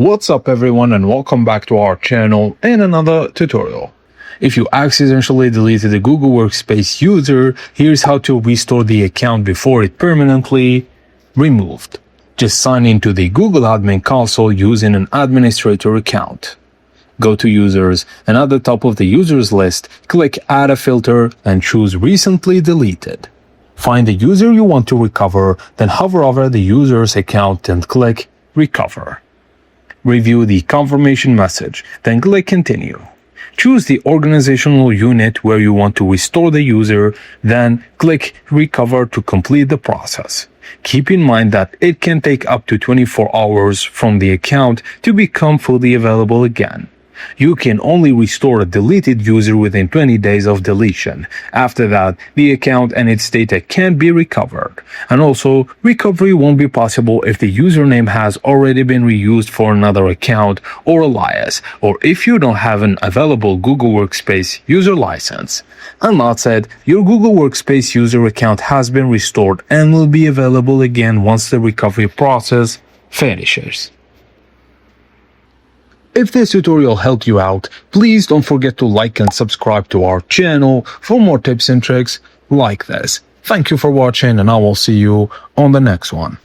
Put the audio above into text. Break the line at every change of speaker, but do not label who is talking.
What's up everyone, and welcome back to our channel in another tutorial. If you accidentally deleted a Google Workspace user, here's how to restore the account before it permanently removed. Just sign into the Google Admin Console using an administrator account. Go to Users, and at the top of the Users list, click Add a Filter and choose Recently Deleted. Find the user you want to recover, then hover over the user's account and click Recover. Review the confirmation message, then click Continue. Choose the organizational unit where you want to restore the user, then click Recover to complete the process. Keep in mind that it can take up to 24 hours from the account to become fully available again. You can only restore a deleted user within 20 days of deletion. After that, the account and its data can't be recovered. And also, recovery won't be possible if the username has already been reused for another account or alias, or if you don't have an available Google Workspace user license. And that said, your Google Workspace user account has been restored and will be available again once the recovery process finishes. If this tutorial helped you out, please don't forget to like and subscribe to our channel for more tips and tricks like this. Thank you for watching, and I will see you on the next one.